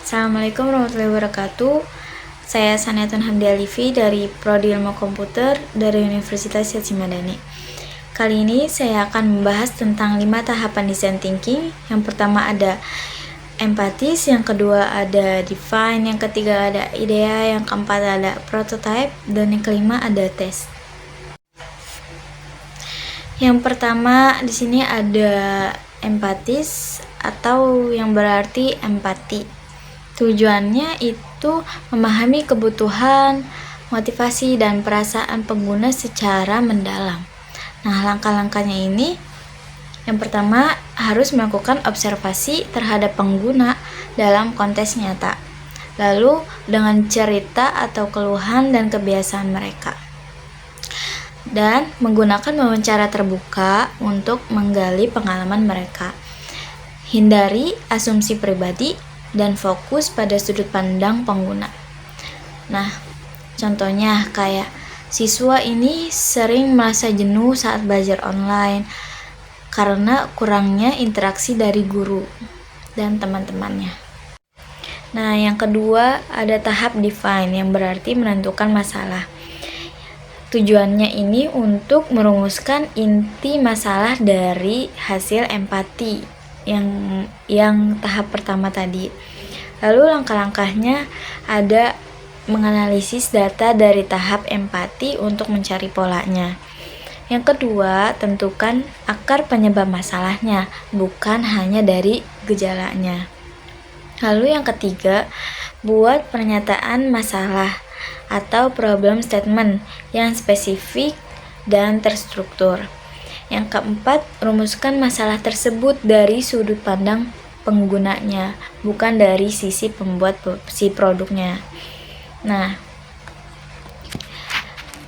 Assalamualaikum warahmatullahi wabarakatuh. Saya Sanetun Hamdi Alifi dari Prodi Ilmu Komputer dari Universitas Syedzi Madani. Kali ini saya akan membahas tentang 5 tahapan design thinking. Yang pertama ada empatis, yang kedua ada define, yang ketiga ada idea, yang keempat ada prototype, dan yang kelima ada test. Yang pertama di sini ada empatis atau yang berarti empati. Tujuannya itu memahami kebutuhan, motivasi, dan perasaan pengguna secara mendalam. Nah, langkah-langkahnya ini yang pertama harus melakukan observasi terhadap pengguna dalam konteks nyata. Lalu dengan cerita atau keluhan dan kebiasaan mereka. Dan menggunakan wawancara terbuka untuk menggali pengalaman mereka. Hindari asumsi pribadi dan fokus pada sudut pandang pengguna. Nah, contohnya kayak siswa ini sering merasa jenuh saat belajar online karena kurangnya interaksi dari guru dan teman-temannya. Nah, yang kedua ada tahap define yang berarti menentukan masalah. Tujuannya ini untuk merumuskan inti masalah dari hasil empati yang tahap pertama tadi. Lalu langkah-langkahnya ada menganalisis data dari tahap empati untuk mencari polanya. Yang kedua, tentukan akar penyebab masalahnya, bukan hanya dari gejalanya. Lalu yang ketiga, buat pernyataan masalah atau problem statement yang spesifik dan terstruktur. Yang keempat, rumuskan masalah tersebut dari sudut pandang penggunanya, bukan dari sisi pembuat si produknya. Nah,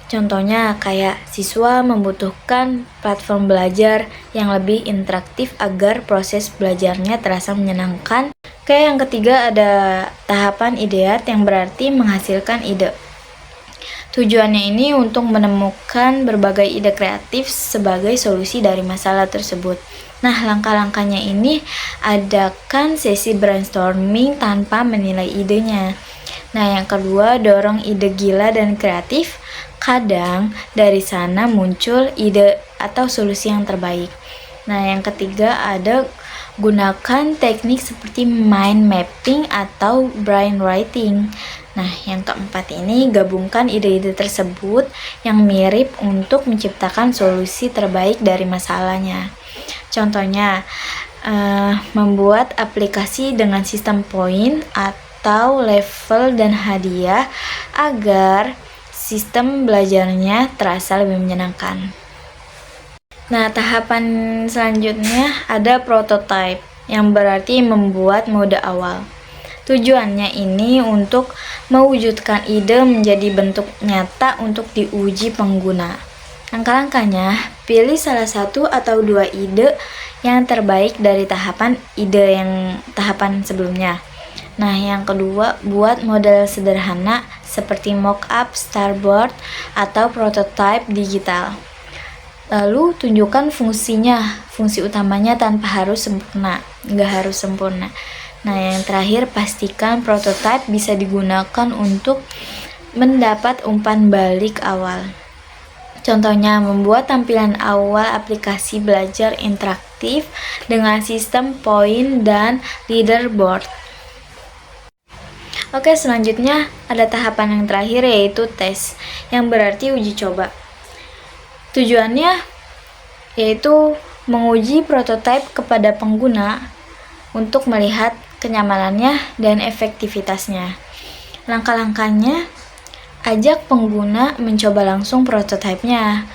contohnya kayak siswa membutuhkan platform belajar yang lebih interaktif agar proses belajarnya terasa menyenangkan. Oke, yang ketiga ada tahapan ideat yang berarti menghasilkan ide. Tujuannya ini untuk menemukan berbagai ide kreatif sebagai solusi dari masalah tersebut. Nah, langkah-langkahnya ini adakan sesi brainstorming tanpa menilai idenya. Nah, yang kedua, dorong ide gila dan kreatif. Kadang dari sana muncul ide atau solusi yang terbaik. Nah, yang ketiga ada gunakan teknik seperti mind mapping atau brainwriting. Nah, yang keempat ini gabungkan ide-ide tersebut yang mirip untuk menciptakan solusi terbaik dari masalahnya. Contohnya, membuat aplikasi dengan sistem poin atau level dan hadiah agar sistem belajarnya terasa lebih menyenangkan. Nah, tahapan selanjutnya ada prototype yang berarti membuat mode awal. Tujuannya ini untuk mewujudkan ide menjadi bentuk nyata untuk diuji pengguna. Langkah-langkahnya, pilih salah satu atau dua ide yang terbaik dari tahapan sebelumnya. Nah, yang kedua, buat model sederhana seperti mock-up, storyboard, atau prototype digital. Lalu tunjukkan fungsi utamanya tanpa harus sempurna, nggak harus sempurna. Nah, yang terakhir, pastikan prototype bisa digunakan untuk mendapat umpan balik awal. Contohnya, membuat tampilan awal aplikasi belajar interaktif dengan sistem poin dan leaderboard. Oke, selanjutnya ada tahapan yang terakhir yaitu tes, yang berarti uji coba. Tujuannya yaitu menguji prototipe kepada pengguna untuk melihat kenyamanannya dan efektivitasnya. Langkah-langkahnya, ajak pengguna mencoba langsung prototipenya.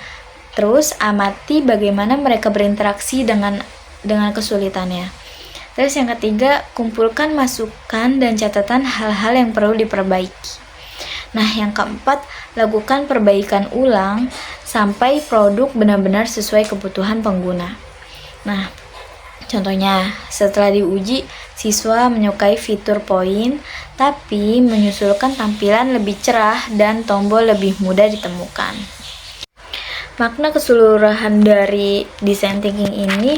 Terus amati bagaimana mereka berinteraksi dengan kesulitannya. Terus yang ketiga, kumpulkan masukan dan catatan hal-hal yang perlu diperbaiki. Nah, yang keempat, lakukan perbaikan ulang sampai produk benar-benar sesuai kebutuhan pengguna. Nah, contohnya, setelah diuji, siswa menyukai fitur poin, tapi menyusulkan tampilan lebih cerah dan tombol lebih mudah ditemukan. Makna keseluruhan dari design thinking ini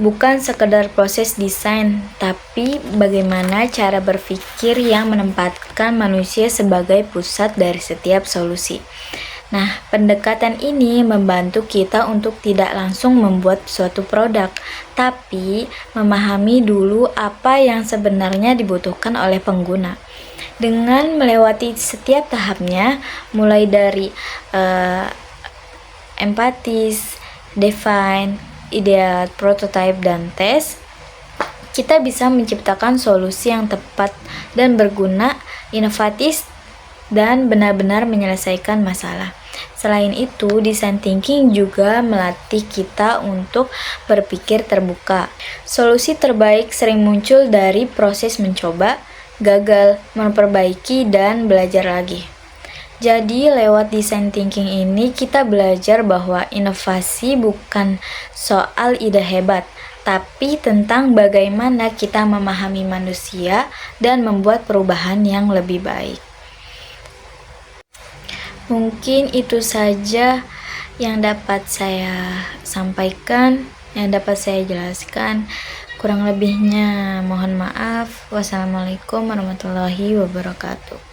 bukan sekedar proses desain, tapi bagaimana cara berpikir yang menempatkan manusia sebagai pusat dari setiap solusi. Nah, pendekatan ini membantu kita untuk tidak langsung membuat suatu produk, tapi memahami dulu apa yang sebenarnya dibutuhkan oleh pengguna. Dengan melewati setiap tahapnya, mulai dari empatis, define, ideal, prototype, dan tes, kita bisa menciptakan solusi yang tepat dan berguna, inovatif, dan benar-benar menyelesaikan masalah. Selain itu, design thinking juga melatih kita untuk berpikir terbuka. Solusi terbaik sering muncul dari proses mencoba, gagal, memperbaiki, dan belajar lagi. Jadi, lewat design thinking ini kita belajar bahwa inovasi bukan soal ide hebat, tapi tentang bagaimana kita memahami manusia dan membuat perubahan yang lebih baik. Mungkin itu saja yang dapat saya sampaikan, yang dapat saya jelaskan. Kurang lebihnya mohon maaf. Wassalamualaikum warahmatullahi wabarakatuh.